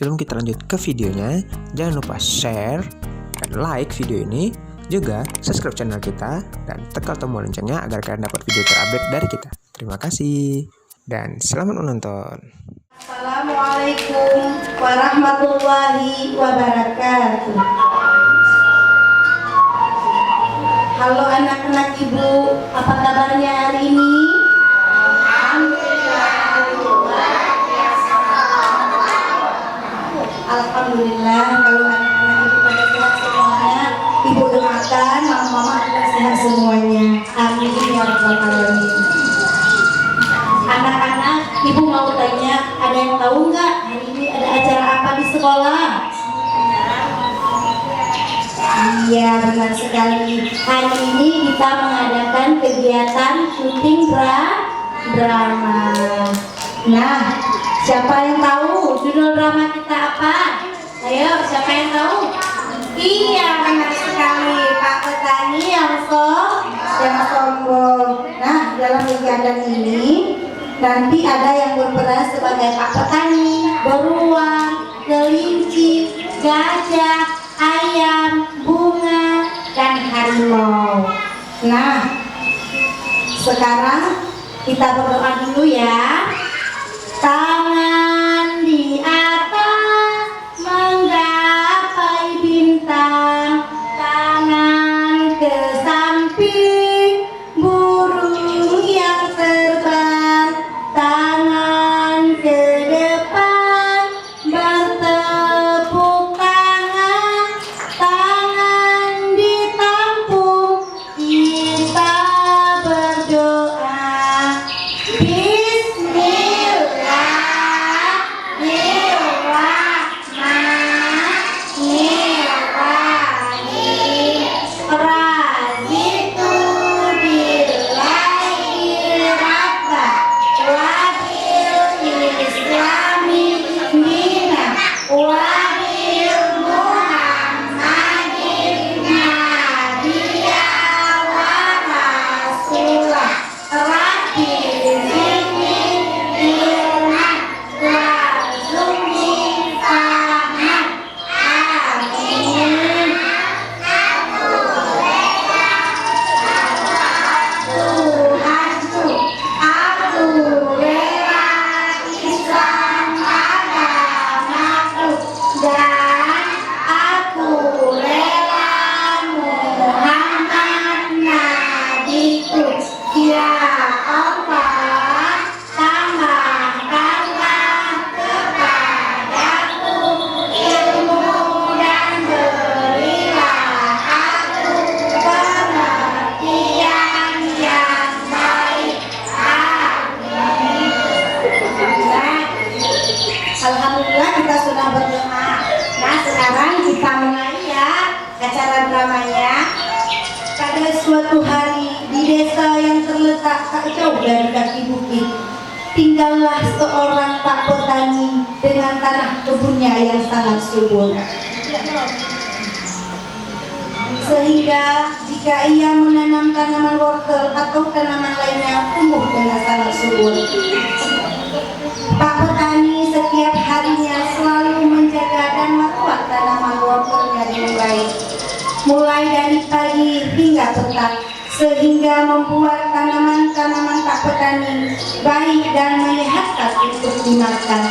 sebelum kita lanjut ke videonya, jangan lupa share dan like video ini, juga subscribe channel kita dan tekan tombol loncengnya agar kalian dapat video terupdate dari kita. Terima kasih dan selamat menonton. Assalamualaikum warahmatullahi wabarakatuh. Halo anak-anak ibu, apa kabarnya hari ini? Alhamdulillah, kalau anak-anak ibu pada sehat semuanya, ibu doakan mama-mama juga sehat semuanya. Amin ya rabbal alamin. Anak-anak, ibu mau tanya, ada yang tahu nggak hari ini ada acara apa di sekolah? Iya, benar sekali. Hari ini kita mengadakan kegiatan syuting drama. Nah, siapa yang tahu judul drama kita apa? Ayo, siapa yang tahu? Iya, benar sekali. Pak Petani yang sombong. Nah, dalam kegiatan ini nanti ada yang berperan sebagai Pak Petani, beruang, kelinci, gajah, ayam, bunga, dan harimau. Nah, sekarang kita berdoa dulu ya. Tangan di atas menggapai bintang, tangan ke samping burung yang terbang, tangan ke depan bertepuk tangan, tangan ditampung, kita berdoa. Alhamdulillah kita sudah berdoa. Nah, sekarang kita mulai ya acara dramanya. Pada suatu hari di desa yang terletak tak jauh dari kaki bukit, tinggallah seorang Pak Petani dengan tanah kebunnya yang sangat subur. Sehingga jika ia menanam tanaman wortel atau tanaman lainnya tumbuh dengan sangat subur. Pak Petani setiap harinya selalu menjaga dan merawat tanaman wortelnya dengan baik, mulai dari pagi hingga petang, sehingga membuat tanaman-tanaman Pak Petani baik dan menyehatkan untuk dimakan.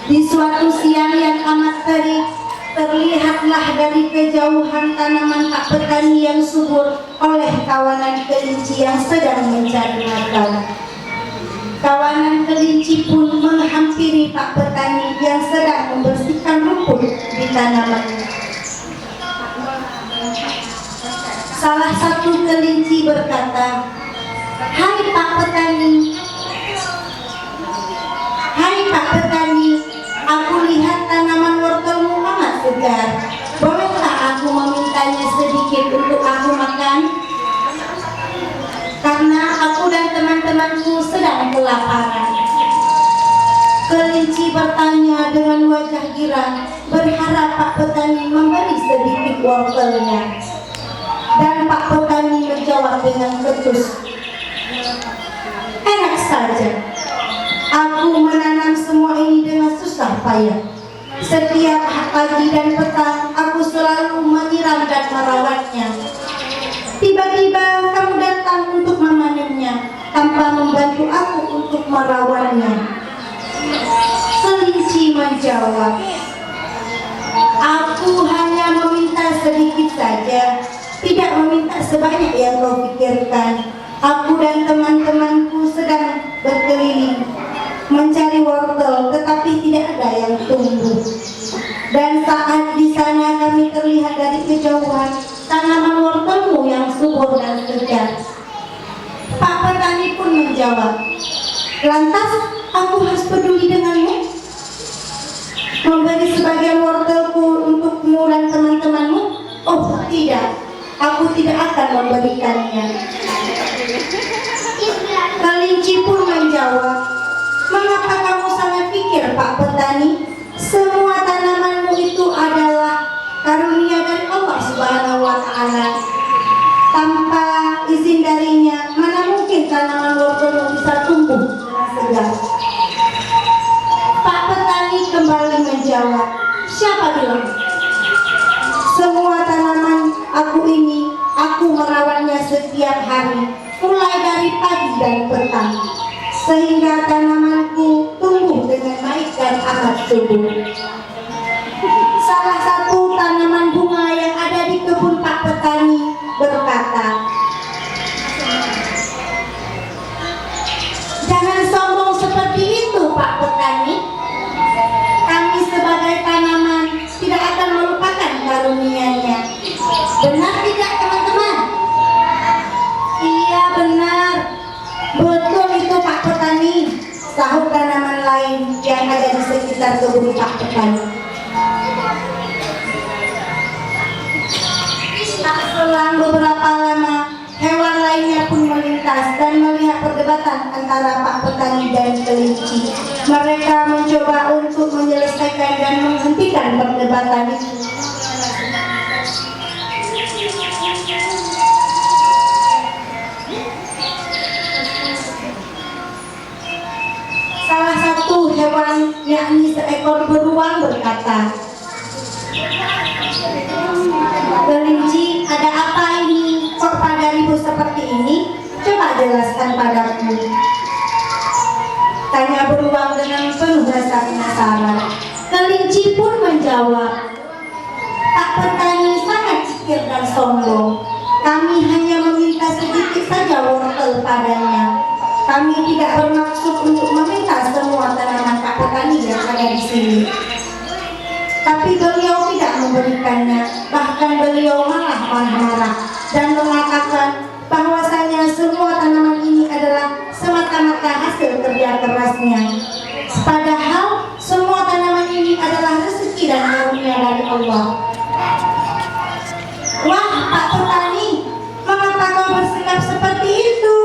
Di suatu siang yang amat terik, terlihatlah dari kejauhan tanaman Pak Petani yang subur oleh kawanan kelinci yang sedang mencari makan. Kawanan kelinci pun menghampiri Pak Petani yang sedang membersihkan rumput di tanamannya. Salah satu kelinci berkata, "Hai Pak Petani, aku lihat tanaman wortelmu amat segar. Bolehkah aku memintanya sedikit untuk aku makan? Karena aku dan teman-temanku sedang kelaparan." Kelinci bertanya dengan wajah girang, berharap Pak Petani memberi sedikit wortelnya. Dan Pak Petani menjawab dengan ketus, "Enak saja, aku menanam semua ini dengan susah payah. Setiap pagi dan petang aku selalu menyiram dan merawatnya. Tiba-tiba kamu datang untuk memanennya tanpa membantu aku untuk merawatnya. Kelinci menjawab, aku hanya meminta sedikit saja, tidak meminta sebanyak yang kau pikirkan. Aku dan teman-temanku sedang berkeliling mencari wortel, tetapi tidak ada yang tumbuh. Dan saat di sana kami terlihat dari kejauhan tanaman wortelmu yang subur dan segar. Pak petani pun menjawab, lantas aku harus peduli denganmu? Memberi sebagian wortelku untukmu dan teman-temanmu? Oh tidak, aku tidak akan memberikannya. Kelinci pun menjawab, mengapa kamu sangat pikir Pak petani? Semua tanamanmu itu adalah karunia dari Allah Subhanahu wa Ta'ala. Tanpa izin darinya, mana mungkin tanaman wortelmu bisa tumbuh dengan segar? Pak petani kembali menjawab, siapa bilang? Semua tanaman aku ini, aku merawatnya setiap hari, mulai dari pagi dan petang, sehingga tanamanku tumbuh dengan baik dan amat subur. Salah satu tanaman bunga yang ada di kebun Pak petani berkata, jangan sombong seperti itu Pak petani. Kami sebagai tanaman tidak akan melupakan karunia-Nya. Benar tidak teman-teman? Iya benar. Betul itu Pak petani, sahut tanaman lain yang ada di sekitar kebun Pak petani. Tak selang beberapa lama, hewan lainnya pun melintas dan melihat perdebatan antara Pak petani dan kelinci. Mereka mencoba untuk menyelesaikan dan menghentikan perdebatan itu. Salah satu hewan, yakni seekor beruang, berkata, kelinci, ada apa ini? Kok pada ribut seperti ini? Coba jelaskan padaku. Tanya beruang dengan penuh rasa penasaran. Kelinci pun menjawab, Pak petani sangat kikir dan sombong. Kami hanya meminta sedikit saja wortel padanya. Kami tidak bermaksud untuk meminta semua tanaman Pak petani yang ada di sini. Tapi beliau tidak memberikannya, bahkan beliau malah marah-marah dan mengatakan bahwasanya semua tanaman ini adalah semata-mata hasil kerja kerasnya. Padahal semua tanaman ini adalah rezeki dan karunia dari Allah. Wah Pak petani, mengapa kau bersikap seperti itu?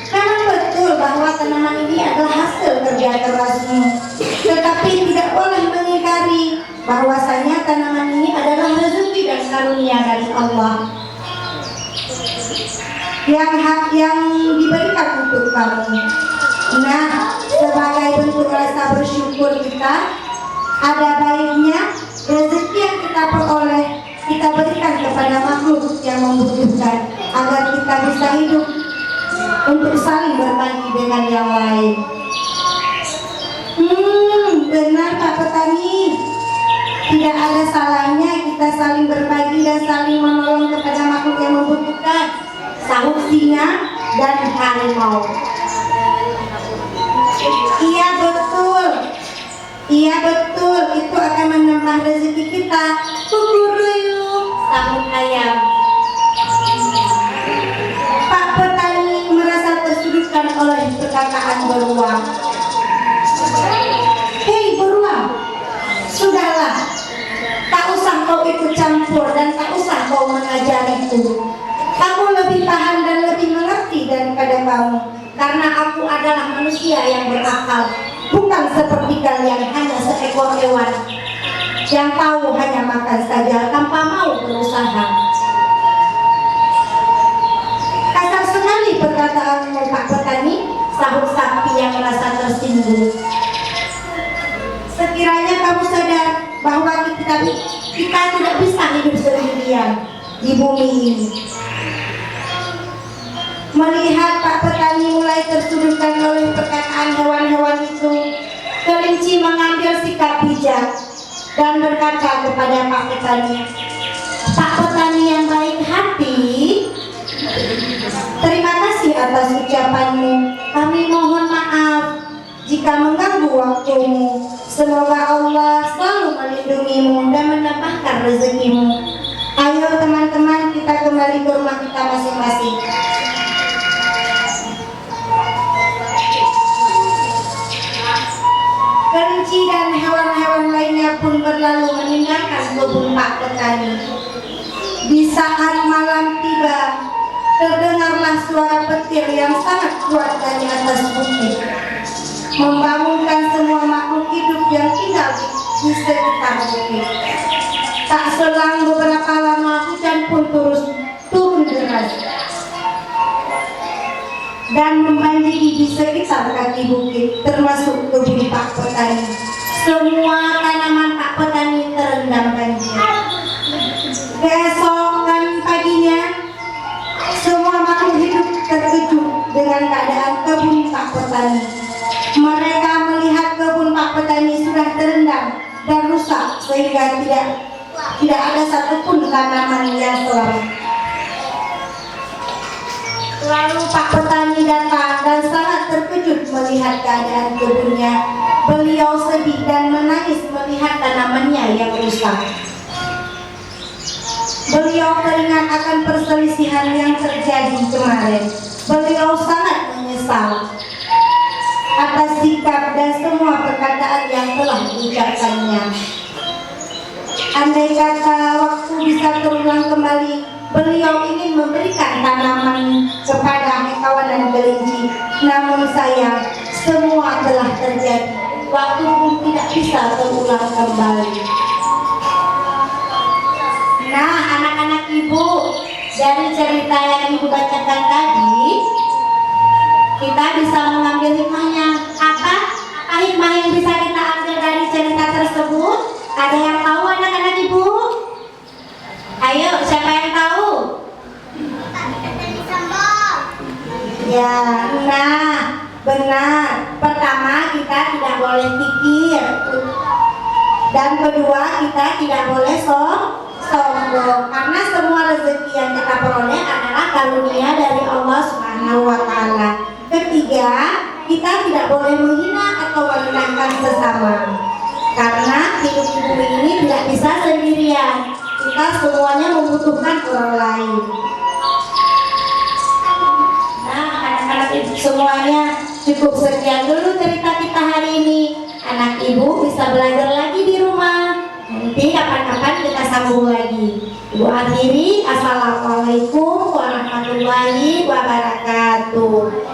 Memang betul bahwa tanaman ini adalah hasil kerja kerasmu, tetapi tidak boleh mengingkari bahwasanya tanaman ini adalah rezeki dan karunia dari Allah yang diberikan untuk kamu. Nah, sebagai bentuk rasa bersyukur kita, ada baiknya rezeki yang kita peroleh kita berikan kepada makhluk yang membutuhkan, agar kita bisa hidup untuk saling berbagi dengan yang lain. Benar Pak petani, tidak ada salahnya kita saling berbagi dan saling menolong kepada makhluk yang membutuhkan, sahut singa dan harimau. Iya betul, itu akan menambah rezeki kita. Kukuruyuk, sahut ayam. Pak petani merasa tersudutkan oleh perkataan beruang. Hei beruang, sudahlah, tak usah kau ikut campur dan tak usah kau mengajariku. Aku lebih paham dan lebih mengerti daripada kamu, karena aku adalah manusia yang berakal, bukan seperti kalian hanya seekor hewan yang tahu hanya makan saja tanpa mau berusaha. Kasar sekali perkataanmu Pak petani, sahut sapi yang merasa tersinggung. Sekiranya kamu sadar bahwa kita tidak bisa hidup sendirian di bumi ini. Melihat Pak Petani mulai tersudutkan oleh perkataan hewan-hewan itu, kelinci mengambil sikap bijak dan berkata kepada Pak Petani, "Pak Petani yang baik hati, terima kasih atas ucapanmu. Kami mohon maaf jika mengganggu waktumu. Semoga Allah selalu melindungimu dan menambahkan rezekimu. Ayo teman-teman, kita kembali ke rumah kita masing-masing." Kelinci dan hewan-hewan lainnya pun berlalu meninggalkan kebun Pak Petani. Di saat malam tiba, terdengarlah suara petir yang sangat kuat dari atas bukit, membangunkan semua makhluk hidup yang tinggal di sekitar bukit. Tak selang beberapa lama hujan pun turun deras dan membanjiri di sekitar kaki bukit, termasuk kebun Pak Petani. Semua tanaman Pak Petani terendam banjir. Keesokan paginya, semua makhluk hidup terkejut dengan keadaan kebun Pak Petani. Mereka melihat kebun Pak Petani sudah terendam dan rusak sehingga tidak ada satupun tanaman yang selamat. Lalu Pak Petani datang dan sangat terkejut melihat keadaan kebunnya. Beliau sedih dan menangis melihat tanamannya yang rusak. Beliau teringat akan perselisihan yang terjadi kemarin. Beliau sangat menyesal atas sikap dan semua perkataan yang telah diucapkannya. Andai kata waktu bisa terulang kembali, beliau ingin memberikan tanaman kepada kawanan kelinci. Namun sayang, semua telah terjadi. Waktu pun tidak bisa terulang kembali. Nah, anak-anak ibu, dari cerita yang ibu bacakan tadi, kita bisa mengambil hikmahnya. Apa hikmah yang bisa kita ambil dari cerita tersebut? Ada yang tahu anak-anak ibu? Ayo, siapa yang tahu? Ya, nah, benar. Pertama, kita tidak boleh pikir. Dan kedua, kita tidak boleh sombong. Karena semua rezeki yang kita peroleh adalah karunia dari Allah Subhanahu wa Ta'ala. Ketiga, kita tidak boleh menghina atau merendahkan sesama. Karena hidup di bumi ini tidak bisa sendirian. Kita semuanya membutuhkan orang lain. Nah, anak-anak ibu semuanya, cukup sekian dulu cerita kita hari ini. Anak ibu bisa belajar lagi di rumah. Nanti kapan-kapan kita sambung lagi. Ibu akhiri, assalamualaikum warahmatullahi wabarakatuh.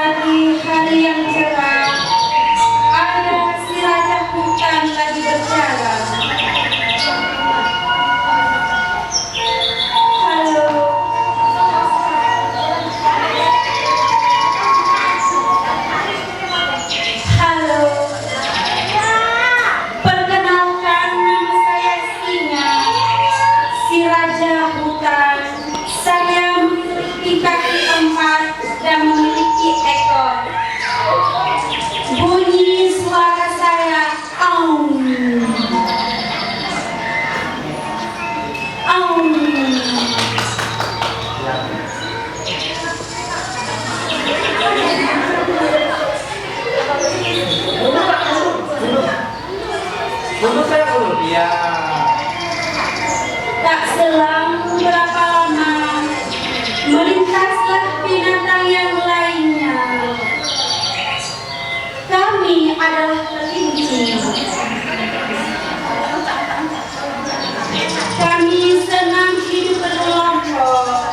hari yang cerah, ada si raja hutan lagi berjalan. Halo, halo, perkenalkan nama saya Singa, si raja hutan. Saya memiliki kaki 4 dan memiliki ekor. Bunyi suara saya aum, aum. Ya. Tak selang berapa lama, melintaslah binatang yang lainnya. Kami adalah kelinci. Kami senang hidup berkelompok.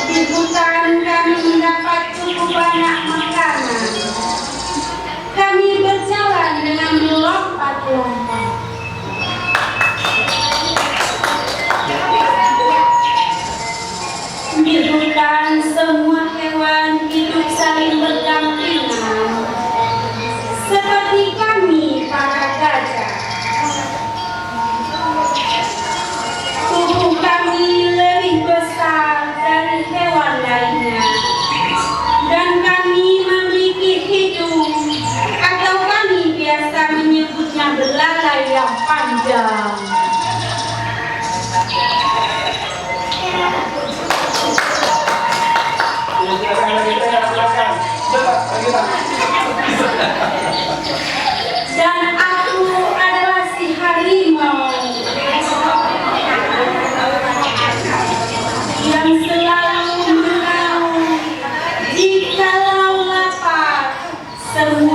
Di hutan kami mendapat cukup banyak makanan. Kami berjalan dengan melompat-lompat. Di hutan semua hewan hidup saling berdampingan, seperti kami para gajah. Tubuh kami lebih besar dari hewan lainnya, dan kami memiliki hidung, atau kami biasa menyebutnya belalai yang panjang. Dan aku adalah si harimau yang selalu mengaum jikalau lapar. Semua